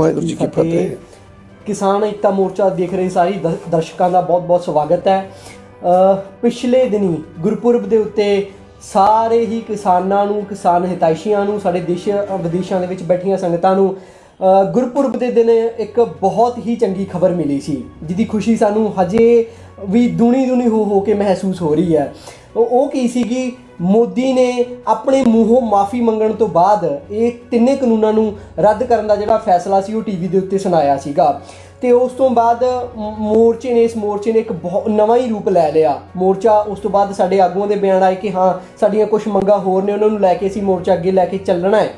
ਵਾਹਿਗੁਰੂ ਜੀ ਕੀ ਫਤਿਹ। किसान एकता मोर्चा देख रहे सारी दर्शकों का बहुत बहुत स्वागत है। पिछले दिनी गुरपुरब के उत्ते सारे ही किसानों नूं, किसान हितैषियों नूं, साडे देश विदेशों दे विच बैठियां संगतां नूं गुरपुरब के दिन एक बहुत ही चंगी खबर मिली सी, जिहदी खुशी सानूं हजे भी दूनी दूनी हो के महसूस हो रही है। वो की सीगी, मोदी ने अपने मूहों माफ़ी मंगण तो बाद ये तिन्ने कानूनां नूं रद्द करन दा जिहड़ा फैसला सी वो टीवी दे उत्ते सुनाया सीगा ते उस तो बाद इस मोर्चे ने एक बहुत नवा ही रूप लै लिया। मोर्चा उस तो बाद साडे आगूआं दे बयान आए कि हाँ साडियां कुछ मंगां होर ने, उन्हां नूं लैके असीं मोर्चा अगे लैके चलना है।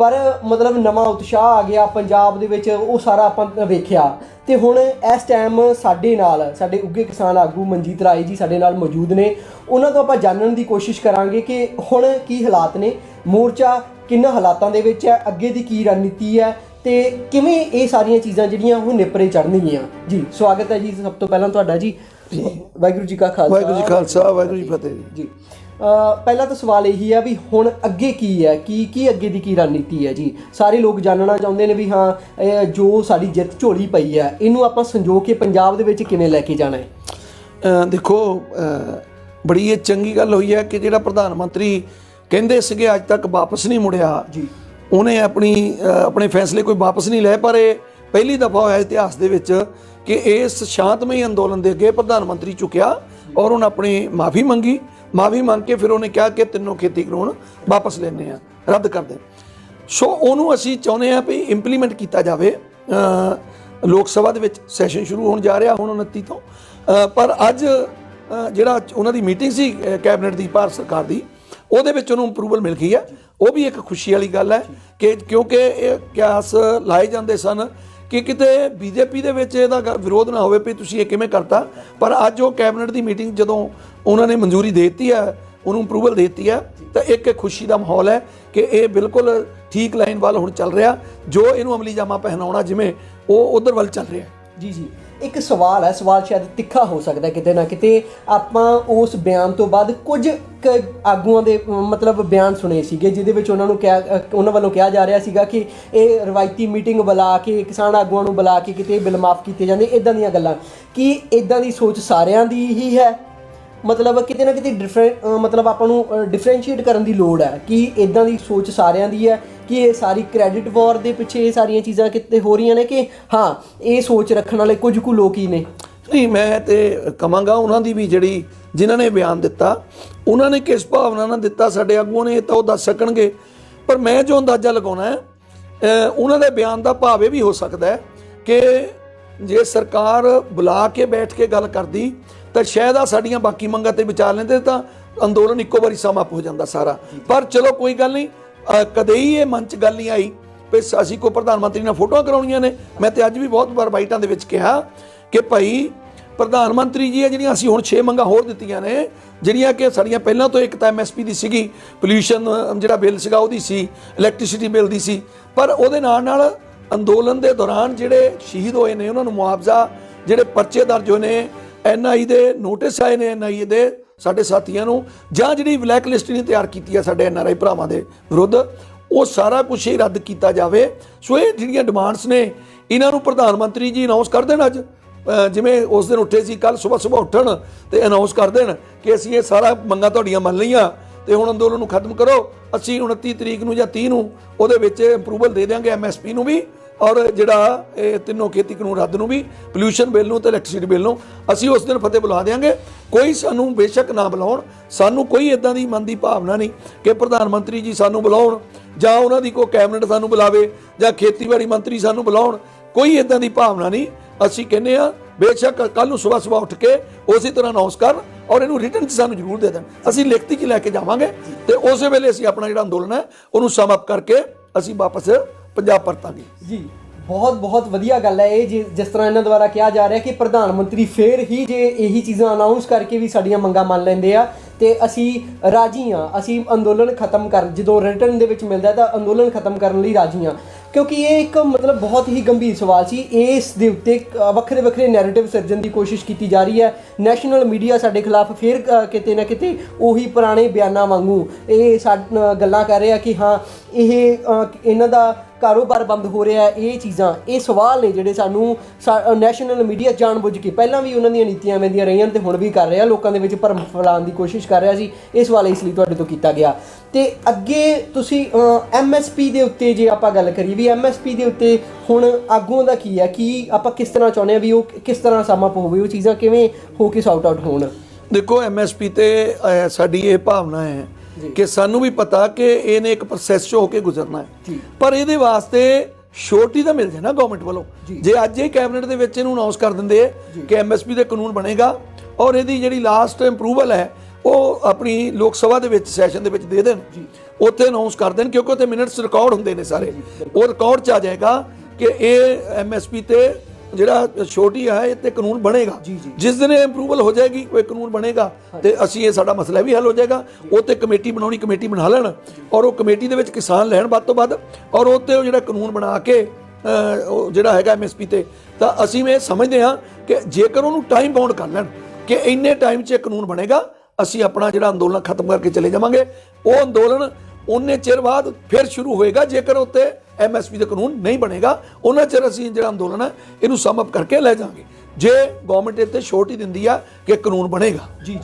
पर मतलब नवा उत्साह आ गया पंजाब दे विच, वो सारा आपां वेखिया। ते हुण इस टाइम साडे नाल साडे उगे किसान आगू मनजीत राय जी साडे नाल मौजूद ने। उन्हां तों आपां जानन दी कोशिश करांगे कि हुण की हालात ने, मोर्चा किन्ना हालातां दे विच है, अगे दी की रणनीति है ते किवें ये सारियां चीज़ां जिहड़ियां वो निपरे चढ़नगियां। जी स्वागत है जी सब तो पहलां तुहाडा जी। वाहिगुरू जी का खालसा, वाहिगुरू जी खालसा, वाहिगुरू जी फतेह जी। पहला तो सवाल यही है भी हुण अगे की है, की अगे की रणनीति है जी। सारे लोग जानना चाहते हैं भी हाँ जो साड़ी जित झोली पई है इनू आपां संजो के पंजाब दे विच किवें लैके जाना है। देखो बड़ी ये चंगी गल हुई है कि जिहड़ा प्रधानमंत्री कहंदे सीगे अज तक वापस नहीं मुड़िया जी, उन्हें अपने फैसले कोई वापस नहीं लै, पर पहली दफ़ा होया इतिहास दे विच कि इस शांतमई अंदोलन के अगे प्रधानमंत्री चुकिया और उन्हें अपनी माफ़ी मंगी। माफ़ी मंग के फिर उन्हें कहा कि तीनों खेती कानून वापस लेने रद्द कर दें। सो उन्होंने असी चाहते हैं भी इंप्लीमेंट किया जाए। लोक सभा दे विच सैशन शुरू होने जा रहा हुण 29 तो, पर अज जिहड़ा उन्हां दी मीटिंग सी कैबिनेट की भारत सरकार की, ਉਹਦੇ ਵਿੱਚ ਉਹਨੂੰ ਅਪਰੂਵਲ ਮਿਲ ਗਈ ਹੈ। ਉਹ ਵੀ ਇੱਕ ਖੁਸ਼ੀ ਵਾਲੀ ਗੱਲ ਹੈ ਕਿ ਕਿਉਂਕਿ ਇਹ ਕਿਆਸ ਲਾਏ ਜਾਂਦੇ ਸਨ ਕਿ ਕਿਤੇ ਬੀਜੇਪੀ ਦੇ ਵਿੱਚ ਇਹਦਾ ਵਿਰੋਧ ਨਾ ਹੋਵੇ ਵੀ ਤੁਸੀਂ ਇਹ ਕਿਵੇਂ ਕਰਤਾ, ਪਰ ਅੱਜ ਉਹ ਕੈਬਨਿਟ ਦੀ ਮੀਟਿੰਗ ਜਦੋਂ ਉਹਨਾਂ ਨੇ ਮਨਜ਼ੂਰੀ ਦੇ ਦਿੱਤੀ ਹੈ, ਉਹਨੂੰ ਅਪਰੂਵਲ ਦੇ ਦਿੱਤੀ ਹੈ, ਤਾਂ ਇੱਕ ਖੁਸ਼ੀ ਦਾ ਮਾਹੌਲ ਹੈ ਕਿ ਇਹ ਬਿਲਕੁਲ ਠੀਕ ਲਾਈਨ ਵੱਲ ਹੁਣ ਚੱਲ ਰਿਹਾ, ਜੋ ਇਹਨੂੰ ਅਮਲੀ ਜਾਮਾ ਪਹਿਨਾਉਣਾ ਜਿਵੇਂ ਉਹ ਉਧਰ ਵੱਲ ਚੱਲ ਰਿਹਾ। जी जी, एक सवाल है, सवाल शायद तिखा हो सकता है किते ना किते। आपां उस बयान तो बाद कुछ आगूआं दे मतलब बयान सुने सीगे जिहदे विच उन्हां नूं उन्हां वल्लों कहा जा रहा सीगा कि ये रवायती मीटिंग बुला के किसान आगूआं नूं बुला के किते बिल माफ़ कीते जांदे, इदां दीयां गल्लां। कि इदां दी सोच सारियां दी ही है, मतलब किते ना किते मतलब आपां नूं डिफरेंशिएट करन दी लोड़ है कि इदां दी सोच सारियां दी है कि ये सारी क्रेडिट वॉर के पिछे ये सारियां चीज़ां किते हो रही ने कि हाँ ये सोच रखने वाले कुछ कुछ लोग ही ने। नहीं, मैं तो कहांगा उन्हां दी भी जिहड़ी जिन्हां ने बयान दिता उन्होंने किस भावना नाल दिता, साडे आगूआं ने तो दस सकणगे, पर मैं जो अंदाज़ा लगाउणा है उन्हां दे बयान का भाव ये भी हो सकता है कि जे सरकार बुला के बैठ के गल करदी तो शायद आ साड़ियां बाकी मंगां ते विचार लेंदे तो अंदोलन इक्को वारी समाप्त हो जाता सारा। पर चलो कोई गल नहीं, कदे ही ये मन च गल नहीं आई भी असी को प्रधानमंत्री ने फोटोआं कराउणियां ने। मैं तो अज भी बहुत बार बाइटां दे विच कहा कि भाई प्रधानमंत्री जी जिहड़ियां असी हुण 6 मंगां होर दित्तियां ने, जिहड़ियां कि साड़ियां पहिलां तो एक तो MSP दी सीगी, पोल्यूशन जिहड़ा बिल सीगा ओहदी सी, इलैक्ट्रिसिटी बिल दी सी, पर उहदे नाल नाल अंदोलन दे दौरान जिहड़े शहीद होए ने उन्हां नूं मुआवजा, जिहड़े पर्चे दर्ज होए ने, NI दे नोटिस आए ने NI दे साडे साथियों नूं, जां जिहड़ी ब्लैक लिस्ट नहीं तैयार की है साडे NRI भरावां दे विरुद्ध, वो सारा कुछ ही रद्द किया जाए। सो ये जिहड़ियां डिमांड्स ने इन्हां नूं प्रधानमंत्री जी अनाउंस कर देण, अज जिवें उस दिन उठे सी कल सुबह उठण ते अनाउंस कर देण कि असीं ये सारा मंगां तुहाडीआं मंन लईआं ते हुण अंदोलन नूं खत्म करो, असीं 29 तरीक नूं जां 30 नूं ਉਹਦੇ ਵਿੱਚ अप्रूवल दे देंगे MSP नूं भी और ਜਿਹੜਾ ਤਿੰਨੋਂ खेती कानून रद्द ਨੂੰ भी, पोल्यूशन बिल ਨੂੰ ਤੇ इलैक्ट्रिसिटी बिल ਨੂੰ ਅਸੀਂ ਉਸ ਦਿਨ ਫਤਿਹ ਬੁਲਾ ਦੇਵਾਂਗੇ। ਕੋਈ ਸਾਨੂੰ ਬੇਸ਼ੱਕ ਨਾ ਬੁਲਾਉਣ, ਸਾਨੂੰ ਕੋਈ ਇਦਾਂ ਦੀ ਮਨ ਦੀ ਭਾਵਨਾ ਨਹੀਂ ਕਿ ਪ੍ਰਧਾਨ ਮੰਤਰੀ ਜੀ ਸਾਨੂੰ ਬੁਲਾਉਣ ਜਾਂ ਉਹਨਾਂ ਦੀ ਕੋਈ ਕੈਬਨਿਟ ਸਾਨੂੰ ਬੁਲਾਵੇ ਜਾਂ ਖੇਤੀਬਾੜੀ ਮੰਤਰੀ ਸਾਨੂੰ ਬੁਲਾਉਣ, ਕੋਈ ਇਦਾਂ ਦੀ ਭਾਵਨਾ ਨਹੀਂ। ਅਸੀਂ ਕਹਿੰਦੇ ਆ ਬੇਸ਼ੱਕ ਕੱਲ ਨੂੰ ਸਵੇਰ ਉੱਠ ਕੇ ਉਸੇ ਤਰ੍ਹਾਂ ਅਨਾਉਂਸ ਕਰਨ और इनू रिटन च सानू जरूर दे दें, असीं लिखती च लैके जावांगे ते उस वेले असीं अपना जिहड़ा अंदोलन है उहनूं समाप्त करके असीं वापस पंजाब परतांगे जी। बहुत बहुत वधिया गल है ये जिस तरह इन्हां द्वारा कहा जा रहा है कि प्रधानमंत्री फिर ही जे यही चीज़ां अनाउंस करके भी साडियां मंगां मान लैंदे आ ते असीं राजी हाँ, असीं अंदोलन खत्म कर जो रिटन दे विच मिलदा तां अंदोलन खत्म करन लई राजी हाँ। ਕਿਉਂਕਿ ਇਹ ਇੱਕ ਮਤਲਬ ਬਹੁਤ ਹੀ ਗੰਭੀਰ ਸਵਾਲ ਸੀ। ਇਸ ਦੇ ਉੱਤੇ ਵੱਖਰੇ ਵੱਖਰੇ ਨੈਰੇਟਿਵ ਸਿਰਜਣ ਦੀ ਕੋਸ਼ਿਸ਼ ਕੀਤੀ ਜਾ ਰਹੀ ਹੈ। ਨੈਸ਼ਨਲ ਮੀਡੀਆ ਸਾਡੇ ਖਿਲਾਫ ਫਿਰ ਕਿਤੇ ਨਾ ਕਿਤੇ ਉਹੀ ਪੁਰਾਣੇ ਬਿਆਨਾਂ ਵਾਂਗੂ ਇਹ ਗੱਲਾਂ ਕਰ ਰਿਹਾ ਕਿ ਹਾਂ ਇਹ ਇਹਨਾਂ ਦਾ ਕਾਰੋਬਾਰ ਬੰਦ ਹੋ ਰਿਹਾ ਹੈ। ਇਹ ਚੀਜ਼ਾਂ, ਇਹ ਸਵਾਲ ਨੇ ਜਿਹੜੇ ਸਾਨੂੰ ਨੈਸ਼ਨਲ ਮੀਡੀਆ ਜਾਣਬੁੱਝ ਕੇ, ਪਹਿਲਾਂ ਵੀ ਉਹਨਾਂ ਦੀਆਂ ਨੀਤੀਆਂ ਵੰਦੀਆਂ ਰਹੀਆਂ ਤੇ ਹੁਣ ਵੀ ਕਰ ਰਿਹਾ, ਲੋਕਾਂ ਦੇ ਵਿੱਚ ਭਰਮ ਫੈਲਾਉਣ ਦੀ ਕੋਸ਼ਿਸ਼ ਕਰ ਰਿਹਾ ਸੀ। ਇਹ ਸਵਾਲ ਇਸ ਲਈ ਤੁਹਾਡੇ ਤੋਂ ਕੀਤਾ ਗਿਆ। ਤੇ ਅੱਗੇ ਤੁਸੀਂ MSP ਦੇ ਉੱਤੇ ਜੇ ਆਪਾਂ ਗੱਲ ਕਰੀਏ ਵੀ MSP ਦੇ ਉੱਤੇ ਹੁਣ ਆਗੂਆਂ ਦਾ ਕੀ ਹੈ, ਕੀ ਆਪਾਂ ਕਿਸ ਤਰ੍ਹਾਂ ਚਾਹੁੰਦੇ ਹਾਂ ਵੀ ਉਹ ਕਿਸ ਤਰ੍ਹਾਂ ਸਮਾਂ ਹੋਵੇ, ਉਹ ਚੀਜ਼ਾਂ ਕਿਵੇਂ ਹੋ ਕੇ ਸੌਟ ਆਊਟ ਹੋਣ? ਦੇਖੋ MSP ਤੇ ਸਾਡੀ ਇਹ ਭਾਵਨਾ ਹੈ ਕਿ ਸਾਨੂੰ ਵੀ ਪਤਾ ਕਿ ਇਹਨੇ ਇੱਕ ਪ੍ਰੋਸੈਸ 'ਚ ਹੋ ਕੇ ਗੁਜ਼ਰਨਾ ਹੈ, ਪਰ ਇਹਦੇ ਵਾਸਤੇ ਛੋਟੀ ਤਾਂ ਮਿਲ ਜਾਏ ਨਾ ਗਵਰਨਮੈਂਟ ਵੱਲੋਂ। ਜੇ ਅੱਜ ਹੀ ਕੈਬਨਿਟ ਦੇ ਵਿੱਚ ਇਹਨੂੰ ਅਨਾਉਂਸ ਕਰ ਦਿੰਦੇ ਕਿ MSP ਦੇ ਕਾਨੂੰਨ ਬਣੇਗਾ ਔਰ ਇਹਦੀ ਜਿਹੜੀ ਲਾਸਟ ਇੰਪਰੂਵਲ ਹੈ ਉਹ ਆਪਣੀ ਲੋਕ ਸਭਾ ਦੇ ਵਿੱਚ ਸੈਸ਼ਨ ਦੇ ਵਿੱਚ ਦੇ ਦੇਣ, ਉੱਥੇ ਅਨਾਉਂਸ ਕਰ ਦੇਣ, ਕਿਉਂਕਿ ਉੱਥੇ ਮਿੰਟਸ ਰਿਕਾਰਡ ਹੁੰਦੇ ਨੇ ਸਾਰੇ, ਉਹ ਰਿਕਾਰਡ 'ਚ ਆ ਜਾਏਗਾ ਕਿ ਇਹ MSP ਤੇ ਜਿਹੜਾ ਛੋਟੀ ਹੈ ਇਹ ਤੇ ਕਾਨੂੰਨ ਬਣੇਗਾ। ਜਿਸ ਦਿਨ ਇਹ ਇੰਪਰੂਵਲ ਹੋ ਜਾਏਗੀ, ਕੋਈ ਕਾਨੂੰਨ ਬਣੇਗਾ ਤੇ ਅਸੀਂ ਇਹ ਸਾਡਾ ਮਸਲਾ ਵੀ ਹੱਲ ਹੋ ਜਾਏਗਾ। ਉਹ ਤੇ ਕਮੇਟੀ ਬਣਾਉਣੀ, ਕਮੇਟੀ ਬਣਾ ਲੈਣ ਔਰ ਉਹ ਕਮੇਟੀ ਦੇ ਵਿੱਚ ਕਿਸਾਨ ਲੈਣ ਵੱਧ ਤੋਂ ਵੱਧ, ਔਰ ਉਹ ਤੇ ਉਹ ਜਿਹੜਾ ਕਾਨੂੰਨ ਬਣਾ ਕੇ ਉਹ ਜਿਹੜਾ ਹੈਗਾ MSP ਤੇ, ਤਾਂ ਅਸੀਂ ਇਹ ਸਮਝਦੇ ਹਾਂ ਕਿ ਜੇਕਰ ਉਹਨੂੰ ਟਾਈਮ ਬਾਉਂਡ ਕਰ ਲੈਣ ਕਿ ਇੰਨੇ ਟਾਈਮ 'ਚ ਇਹ ਕਾਨੂੰਨ ਬਣੇਗਾ, ਅਸੀਂ ਆਪਣਾ ਜਿਹੜਾ ਅੰਦੋਲਨ ਖਤਮ ਕਰਕੇ ਚਲੇ ਜਾਵਾਂਗੇ। ਉਹ ਅੰਦੋਲਨ ਉਹਨੇ ਚਿਰ ਬਾਅਦ ਫਿਰ ਸ਼ੁਰੂ ਹੋਏਗਾ ਜੇਕਰ ਉੱਤੇ MSP ਦਾ ਕਾਨੂੰਨ ਨਹੀਂ ਬਣੇਗਾ। ਉਹਨਾਂ ਚਿਰ ਅਸੀਂ ਜਿਹੜਾ ਅੰਦੋਲਨ ਹੈ ਇਹਨੂੰ ਸਮ ਅਪ ਕਰਕੇ ਲੈ ਜਾਵਾਂਗੇ ਜੇ ਗਵਰਨਮੈਂਟ ਇੱਥੇ ਛੋਟ ਹੀ ਦਿੰਦੀ ਆ ਕਿ ਕਾਨੂੰਨ ਬਣੇਗਾ। ਜੀ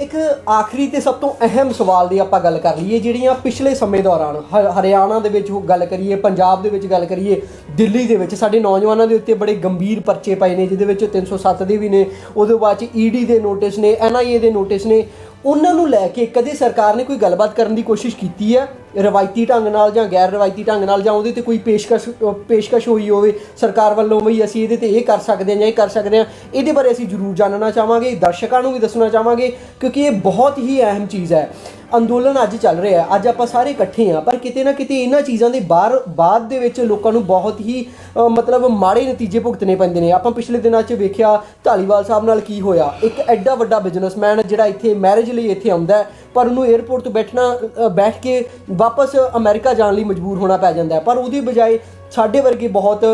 ਇੱਕ ਆਖਰੀ ਤੇ ਸਭ ਤੋਂ ਅਹਿਮ ਸਵਾਲ ਦੀ ਆਪਾਂ ਗੱਲ ਕਰ ਲਈਏ, ਜਿਹੜੀਆਂ ਪਿਛਲੇ ਸਮੇਂ ਦੌਰਾਨ ਹਰਿਆਣਾ ਦੇ ਵਿੱਚ ਗੱਲ ਕਰੀਏ, ਪੰਜਾਬ ਦੇ ਵਿੱਚ ਗੱਲ ਕਰੀਏ, ਦਿੱਲੀ ਦੇ ਵਿੱਚ ਸਾਡੇ ਨੌਜਵਾਨਾਂ ਦੇ ਉੱਤੇ ਬੜੇ ਗੰਭੀਰ ਪਰਚੇ ਪਏ ਨੇ, ਜਿਹਦੇ ਵਿੱਚ 307 ਦੇ ਵੀ ਨੇ, ਉਹਦੇ ਬਾਅਦ 'ਚ ED ਦੇ ਨੋਟਿਸ ਨੇ, NIA ਦੇ ਨੋਟਿਸ ਨੇ। ਉਹਨਾਂ ਨੂੰ ਲੈ ਕੇ ਕਦੇ ਸਰਕਾਰ ਨੇ ਕੋਈ ਗੱਲਬਾਤ ਕਰਨ ਦੀ ਕੋਸ਼ਿਸ਼ ਕੀਤੀ ਹੈ ਰਵਾਇਤੀ ਢੰਗ ਨਾਲ ਜਾਂ ਗੈਰ ਰਵਾਇਤੀ ਢੰਗ ਨਾਲ, ਜਾਂ ਉਹਦੇ ਤੇ ਕੋਈ ਪੇਸ਼ਕਸ਼ ਹੋਈ ਹੋਵੇ ਸਰਕਾਰ ਵੱਲੋਂ ਵੀ ਅਸੀਂ ਇਹਦੇ ਤੇ ਇਹ ਕਰ ਸਕਦੇ ਹਾਂ ਜਾਂ ਇਹ ਕਰ ਸਕਦੇ ਹਾਂ? ਇਹਦੇ ਬਾਰੇ ਅਸੀਂ ਜ਼ਰੂਰ ਜਾਣਨਾ ਚਾਹਾਂਗੇ, ਦਰਸ਼ਕਾਂ ਨੂੰ ਵੀ ਦੱਸਣਾ ਚਾਹਾਂਗੇ, ਕਿਉਂਕਿ ਇਹ ਬਹੁਤ ਹੀ ਅਹਿਮ ਚੀਜ਼ ਹੈ। ਅੰਦੋਲਨ ਅੱਜ ਚੱਲ ਰਿਹਾ, ਅੱਜ ਆਪਾਂ ਸਾਰੇ ਇਕੱਠੇ ਹਾਂ, ਪਰ ਕਿਤੇ ਨਾ ਕਿਤੇ ਇਹਨਾਂ ਚੀਜ਼ਾਂ ਦੇ ਬਾਅਦ ਦੇ ਵਿੱਚ ਲੋਕਾਂ ਨੂੰ ਬਹੁਤ ਹੀ ਮਤਲਬ ਮਾੜੇ ਨਤੀਜੇ ਭੁਗਤਣੇ ਪੈਂਦੇ ਨੇ। ਆਪਾਂ ਪਿਛਲੇ ਦਿਨਾਂ 'ਚ ਵੇਖਿਆ ਧਾਲੀਵਾਲ ਸਾਹਿਬ ਨਾਲ ਕੀ ਹੋਇਆ। ਇੱਕ ਐਡਾ ਵੱਡਾ ਬਿਜ਼ਨਸਮੈਨ ਜਿਹੜਾ ਇੱਥੇ ਮੈਰਿਜ ਲਈ ਇੱਥੇ ਆਉਂਦਾ ਹੈ, ਪਰ ਉਹਨੂੰ 에ਅਰਪੋਰਟ ਤੋਂ ਬੈਠ ਕੇ ਵਾਪਸ ਅਮਰੀਕਾ ਜਾਣ ਲਈ ਮਜਬੂਰ ਹੋਣਾ ਪੈ ਜਾਂਦਾ ਹੈ। ਪਰ ਉਹਦੀ ਬਜਾਏ ਸਾਡੇ ਵਰਗੇ ਬਹੁਤ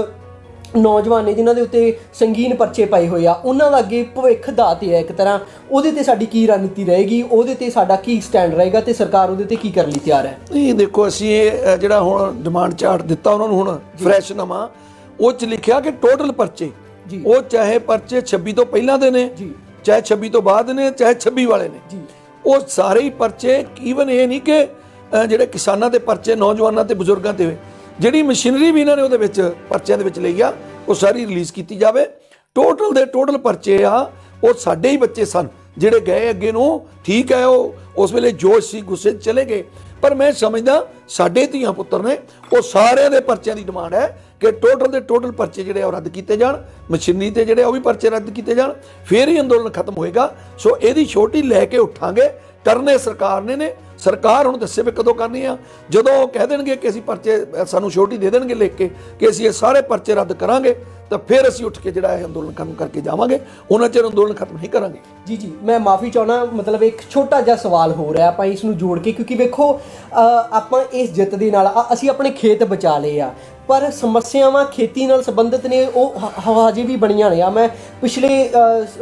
ਨੌਜਵਾਨ ਨੇ ਜਿਨ੍ਹਾਂ ਦੇ ਉੱਤੇ ਸੰਗੀਨ ਪਰਚੇ ਪਏ ਹੋਏ ਆ, ਉਹਨਾਂ ਦਾ ਅੱਗੇ ਭਵਿੱਖ ਦਾ ਤੇ ਹੈ ਇੱਕ ਤਰ੍ਹਾਂ, ਉਹਦੇ ਤੇ ਸਾਡੀ ਕੀ ਰਣਨੀਤੀ ਰਹੇਗੀ, ਉਹਦੇ ਤੇ ਸਾਡਾ ਕੀ ਸਟੈਂਡ ਰਹੇਗਾ ਤੇ ਸਰਕਾਰ ਉਹਦੇ ਤੇ ਕੀ ਕਰਨ ਲਈ ਤਿਆਰ ਹੈ? ਨਹੀਂ ਦੇਖੋ, ਅਸੀਂ ਇਹ ਜਿਹੜਾ ਹੁਣ ਡਿਮਾਂਡ ਚਾਰਟ ਦਿੱਤਾ ਉਹਨਾਂ ਨੂੰ, ਹੁਣ ਫਰੈਸ਼ ਨਵਾਂ, ਉਹ 'ਚ ਲਿਖਿਆ ਕਿ ਟੋਟਲ ਪਰਚੇ, ਉਹ ਚਾਹੇ ਪਰਚੇ 26 ਤੋਂ ਪਹਿਲਾਂ ਦੇ ਨੇ, ਚਾਹੇ 26 ਤੋਂ ਬਾਅਦ ਨੇ, ਚਾਹੇ 26 ਵਾਲੇ ਨੇ, ਉਹ ਸਾਰੇ ਹੀ ਪਰਚੇ, ਈਵਨ ਇਹ ਨਹੀਂ ਕਿ ਜਿਹੜੇ ਕਿਸਾਨਾਂ ਦੇ ਪਰਚੇ, ਨੌਜਵਾਨਾਂ ਤੇ ਬਜ਼ੁਰਗਾਂ ਤੇ, ਜਿਹੜੀ ਮਸ਼ੀਨਰੀ ਵੀ ਇਹਨਾਂ ਨੇ ਉਹਦੇ ਵਿੱਚ ਪਰਚਿਆਂ ਦੇ ਵਿੱਚ ਲਈ ਆ, ਉਹ ਸਾਰੀ ਰਿਲੀਜ਼ ਕੀਤੀ ਜਾਵੇ। ਟੋਟਲ ਦੇ ਟੋਟਲ ਪਰਚੇ ਆ, ਉਹ ਸਾਡੇ ਹੀ ਬੱਚੇ ਸਨ ਜਿਹੜੇ ਗਏ ਅੱਗੇ ਨੂੰ। ਠੀਕ ਹੈ, ਉਹ ਉਸ ਵੇਲੇ ਜੋਸ਼ ਸੀ, ਗੁੱਸੇ 'ਚ ਚਲੇ ਗਏ, ਪਰ ਮੈਂ ਸਮਝਦਾ ਸਾਡੇ ਧੀਆਂ ਪੁੱਤਰ ਨੇ, ਉਹ ਸਾਰਿਆਂ ਦੇ ਪਰਚਿਆਂ ਦੀ ਡਿਮਾਂਡ ਹੈ ਕਿ ਟੋਟਲ ਦੇ ਟੋਟਲ ਪਰਚੇ ਜਿਹੜੇ ਉਹ ਰੱਦ ਕੀਤੇ ਜਾਣ, ਮਸ਼ੀਨਰੀ ਤੇ ਜਿਹੜੇ ਉਹ ਵੀ ਪਰਚੇ ਰੱਦ ਕੀਤੇ ਜਾਣ, ਫਿਰ ਹੀ ਅੰਦੋਲਨ ਖਤਮ ਹੋਏਗਾ। ਸੋ ਇਹਦੀ ਛੋਟੀ ਲੈ ਕੇ ਉੱਠਾਂਗੇ। ਕਰਨੇ ਸਰਕਾਰ ਨੇ ਸਰਕਾਰ ਹੁਣ ਦੱਸੇ ਵੀ ਕਦੋਂ ਕਰਨੀ ਆ। ਜਦੋਂ ਉਹ ਕਹਿ ਦੇਣਗੇ ਕਿ ਅਸੀਂ ਪਰਚੇ, ਸਾਨੂੰ ਛੋਟੀ ਦੇ ਦੇਣਗੇ ਲਿਖ ਕੇ ਕਿ ਅਸੀਂ ਇਹ ਸਾਰੇ ਪਰਚੇ ਰੱਦ ਕਰਾਂਗੇ, ਤਾਂ ਫਿਰ ਅਸੀਂ ਉੱਠ ਕੇ ਜਿਹੜਾ ਇਹ ਅੰਦੋਲਨ ਖਤਮ ਕਰਕੇ ਜਾਵਾਂਗੇ। ਉਹਨਾਂ ਚਿਰ ਅੰਦੋਲਨ ਖਤਮ ਨਹੀਂ ਕਰਾਂਗੇ। ਜੀ ਮੈਂ ਮਾਫੀ ਚਾਹੁੰਦਾ, ਮਤਲਬ ਇੱਕ ਛੋਟਾ ਜਿਹਾ ਸਵਾਲ ਹੋ ਰਿਹਾ, ਆਪਾਂ ਇਸ ਨੂੰ ਜੋੜ ਕੇ, ਕਿਉਂਕਿ ਵੇਖੋ ਆਪਾਂ ਇਸ ਜਿੱਤ ਦੇ ਨਾਲ ਅਸੀਂ ਆਪਣੇ ਖੇਤ ਬਚਾ ਲਏ ਆ, ਪਰ ਸਮੱਸਿਆਵਾਂ ਖੇਤੀ ਨਾਲ ਸੰਬੰਧਿਤ ਨੇ, ਉਹ ਹਜੇ ਵੀ ਬਣੀਆਂ ਨੇ। ਮੈਂ ਪਿਛਲੇ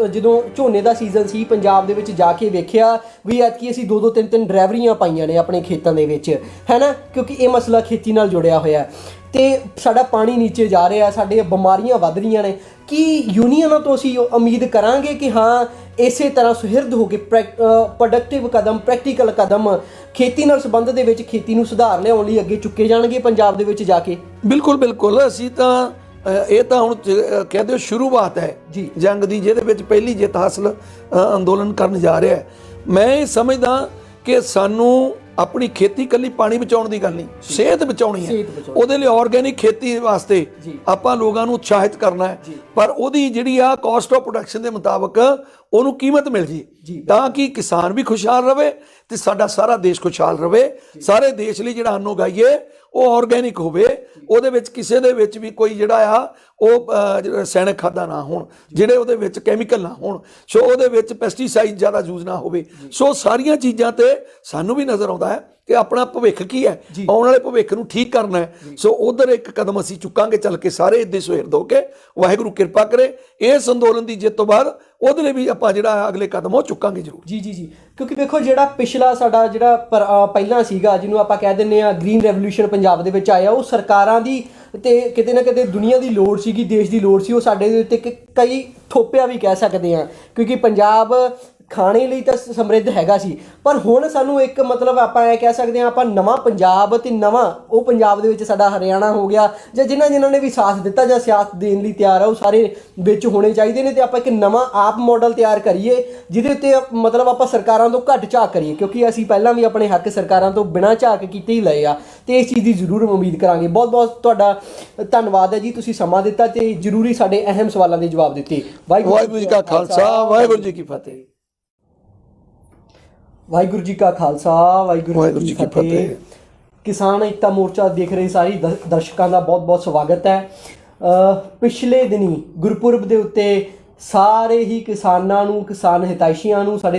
ਜਦੋਂ ਝੋਨੇ ਦਾ ਸੀਜ਼ਨ ਸੀ ਪੰਜਾਬ ਦੇ ਵਿੱਚ ਜਾ ਕੇ ਵੇਖਿਆ ਵੀ ਐਤਕੀ ਅਸੀਂ 2-2 3-3 ਡਰਾਈਵਰੀਆਂ ਪਾਈਆਂ ਨੇ ਆਪਣੇ ਖੇਤਾਂ ਦੇ ਵਿੱਚ, ਹੈ ਨਾ, ਕਿਉਂਕਿ ਇਹ ਮਸਲਾ ਖੇਤੀ ਨਾਲ ਜੁੜਿਆ ਹੋਇਆ ਤੇ ਸਾਡਾ ਪਾਣੀ ਨੀਚੇ ਜਾ ਰਿਹਾ, ਸਾਡੇ ਬਿਮਾਰੀਆਂ ਵੱਧ ਰਹੀਆਂ ਨੇ। ਕੀ ਯੂਨੀਅਨਾਂ ਤੋਂ ਅਸੀਂ ਉਮੀਦ ਕਰਾਂਗੇ ਕਿ ਹਾਂ ਇਸੇ ਤਰ੍ਹਾਂ ਸੁਹਿਰਦ ਹੋ ਕੇ ਪ੍ਰੋਡਕਟਿਵ ਕਦਮ, ਪ੍ਰੈਕਟੀਕਲ ਕਦਮ ਖੇਤੀ ਨਾਲ ਸੰਬੰਧ ਦੇ ਵਿੱਚ, ਖੇਤੀ ਨੂੰ ਸੁਧਾਰ ਲਿਆਉਣ ਲਈ ਅੱਗੇ ਚੁੱਕੇ ਜਾਣਗੇ ਪੰਜਾਬ ਦੇ ਵਿੱਚ ਜਾ ਕੇ? ਬਿਲਕੁਲ ਅਸੀਂ ਤਾਂ ਇਹ ਤਾਂ ਹੁਣ ਕਹਿ ਦਿਓ ਸ਼ੁਰੂਆਤ ਹੈ ਜੰਗ ਦੀ, ਜਿਹਦੇ ਵਿੱਚ ਪਹਿਲੀ ਜਿੱਤ ਹਾਸਲ ਅੰਦੋਲਨ ਕਰਨ ਜਾ ਰਿਹਾ ਹੈ। ਮੈਂ ਇਹ ਸਮਝਦਾ ਕਿ ਸਾਨੂੰ ਆਪਣੀ ਖੇਤੀ ਕੱਲੀ ਪਾਣੀ ਬਚਾਉਣ ਦੀ ਗੱਲ ਨਹੀਂ, ਸਿਹਤ ਬਚਾਉਣੀ ਹੈ। ਉਹਦੇ ਲਈ ਆਰਗੈਨਿਕ ਖੇਤੀ ਵਾਸਤੇ ਆਪਾਂ ਲੋਕਾਂ ਨੂੰ ਉਤਸ਼ਾਹਿਤ ਕਰਨਾ ਹੈ, ਪਰ ਉਹਦੀ ਜਿਹੜੀ ਆ ਕਾਸਟ ਆਫ ਪ੍ਰੋਡਕਸ਼ਨ ਦੇ ਮੁਤਾਬਕ ਉਹਨੂੰ ਕੀਮਤ ਮਿਲ ਜੀ। ਜੇ ਤਾਂ ਕਿ ਕਿਸਾਨ ਵੀ ਖੁਸ਼ਹਾਲ ਰਵੇ ਤੇ ਸਾਡਾ ਸਾਰਾ ਦੇਸ਼ ਖੁਸ਼ਹਾਲ ਰਵੇ। ਸਾਰੇ ਦੇਸ਼ ਲਈ ਜਿਹੜਾ ਅੰਨ ਉਗਾਈਏ ਉਹ ਆਰਗੈਨਿਕ ਹੋਵੇ, ਉਹਦੇ ਵਿੱਚ ਕਿਸੇ ਦੇ ਵਿੱਚ ਵੀ ਕੋਈ ਜਿਹੜਾ ਆ ਉਹ ਰਸਾਇਣਕ ਖਾਦਾਂ ਨਾ ਹੋਣ, ਜਿਹੜੇ ਉਹਦੇ ਵਿੱਚ ਕੈਮੀਕਲ ਨਾ ਹੋਣ, ਸੋ ਉਹਦੇ ਵਿੱਚ ਪੈਸਟੀਸਾਈਡ ਜ਼ਿਆਦਾ ਯੂਜ਼ ਨਾ ਹੋਵੇ। ਸੋ ਸਾਰੀਆਂ ਚੀਜ਼ਾਂ ਤੇ ਸਾਨੂੰ ਵੀ ਨਜ਼ਰ ਆਉਂਦਾ ਹੈ ਕਿ ਆਪਣਾ ਭਵਿੱਖ ਕੀ ਹੈ, ਆਉਣ ਵਾਲੇ ਭਵਿੱਖ ਨੂੰ ਠੀਕ ਕਰਨਾ ਹੈ। ਸੋ ਉਧਰ ਇੱਕ ਕਦਮ ਅਸੀਂ ਚੁੱਕਾਂਗੇ ਚੱਲ ਕੇ, ਸਾਰੇ ਇੱਦੇ ਸੁਹਿਰਦ ਹੋ ਕੇ। ਵਾਹਿਗੁਰੂ ਕਿਰਪਾ ਕਰੇ ਇਸ ਅੰਦੋਲਨ ਦੀ ਜਿੱਤ ਤੋਂ ਬਾਅਦ ਉਹਦੇ ਲਈ ਵੀ ਆਪਾਂ ਜਿਹੜਾ ਅਗਲੇ ਕਦਮ ਉਹ ਚੁੱਕਾਂਗੇ ਜ਼ਰੂਰ। ਜੀ ਜੀ ਜੀ, ਕਿਉਂਕਿ ਵੇਖੋ ਜਿਹੜਾ ਪਿਛਲਾ ਸਾਡਾ ਜਿਹੜਾ ਪਹਿਲਾਂ ਸੀਗਾ, ਜਿਹਨੂੰ ਆਪਾਂ ਕਹਿ ਦਿੰਦੇ ਆ ਗ੍ਰੀਨ ਰੈਵੋਲੂਸ਼ਨ ਪੰਜਾਬ ਦੇ ਵਿੱਚ ਆਇਆ, ਉਹ ਸਰਕਾਰਾਂ ਦੀ ਤੇ ਕਿਤੇ ਨਾ ਕਿਤੇ ਦੁਨੀਆ ਦੀ ਲੋੜ ਸੀਗੀ, ਦੇਸ਼ ਦੀ ਲੋੜ ਸੀ। ਉਹ ਸਾਡੇ ਦੇ ਉੱਤੇ ਕਈ ਥੋਪਿਆ ਵੀ ਕਹਿ ਸਕਦੇ ਆ, ਕਿਉਂਕਿ ਪੰਜਾਬ ਖਾਣੇ ਲਈ ਤਾਂ ਸਮਰਿੱਧ ਹੈਗਾ ਸੀ, ਪਰ ਹੁਣ ਸਾਨੂੰ ਇੱਕ ਮਤਲਬ ਆਪਾਂ ਇਹ ਕਹਿ ਸਕਦੇ ਹਾਂ, ਆਪਾਂ ਨਵਾਂ ਪੰਜਾਬ ਤੇ ਨਵਾਂ ਉਹ ਪੰਜਾਬ ਦੇ ਵਿੱਚ ਸਾਡਾ ਹਰਿਆਣਾ ਹੋ ਗਿਆ, ਜਾਂ ਜਿਨ੍ਹਾਂ ਨੇ ਵੀ ਸਾਥ ਦਿੱਤਾ ਜਾਂ ਸਿਆਸਤ ਦੇਣ ਲਈ ਤਿਆਰ ਆ, ਉਹ ਸਾਰੇ ਵਿੱਚ ਹੋਣੇ ਚਾਹੀਦੇ ਨੇ। ਤੇ ਆਪਾਂ ਇੱਕ ਨਵਾਂ ਆਪ ਮਾਡਲ ਤਿਆਰ ਕਰੀਏ ਜਿਹਦੇ ਉੱਤੇ ਮਤਲਬ ਆਪਾਂ ਸਰਕਾਰਾਂ ਤੋਂ ਘੱਟ ਝਾਕ ਕਰੀਏ, ਕਿਉਂਕਿ ਅਸੀਂ ਪਹਿਲਾਂ ਵੀ ਆਪਣੇ ਹੱਕ ਸਰਕਾਰਾਂ ਤੋਂ ਬਿਨਾਂ ਝਾਕ ਕੀਤੇ ਹੀ ਲਏ ਆ, ਤੇ ਇਸ ਚੀਜ਼ ਦੀ ਜ਼ਰੂਰ ਉਮੀਦ ਕਰਾਂਗੇ। ਬਹੁਤ ਬਹੁਤ ਤੁਹਾਡਾ ਧੰਨਵਾਦ ਹੈ ਜੀ, ਤੁਸੀਂ ਸਮਾਂ ਦਿੱਤਾ ਤੇ ਜ਼ਰੂਰੀ ਸਾਡੇ ਅਹਿਮ ਸਵਾਲਾਂ ਦੇ ਜਵਾਬ ਦਿੱਤੇ। ਵਾਹਿਗੁਰੂ ਜੀ ਕਾ ਖਾਲਸਾ, ਵਾਹਿਗੁਰੂ ਜੀ ਕੀ ਫਤਿਹ। ਵਾਹਿਗੁਰੂ ਜੀ ਕਾ ਖਾਲਸਾ, ਵਾਹਿਗੁਰੂ ਜੀ ਕੀ ਫਤਿਹ। ਕਿਸਾਨ ਏਕਤਾ ਮੋਰਚਾ ਦੇਖ ਰਹੇ ਸਾਰੇ ਦਰਸ਼ਕਾਂ ਦਾ ਬਹੁਤ ਬਹੁਤ ਸਵਾਗਤ ਹੈ। ਪਿਛਲੇ ਦਿਨੀ ਗੁਰਪੁਰਬ ਦੇ ਉੱਤੇ ਸਾਰੇ ਹੀ ਕਿਸਾਨਾਂ ਨੂੰ, ਕਿਸਾਨ ਹਿਤੈਸ਼ੀਆਂ ਨੂੰ, ਸਾਡੇ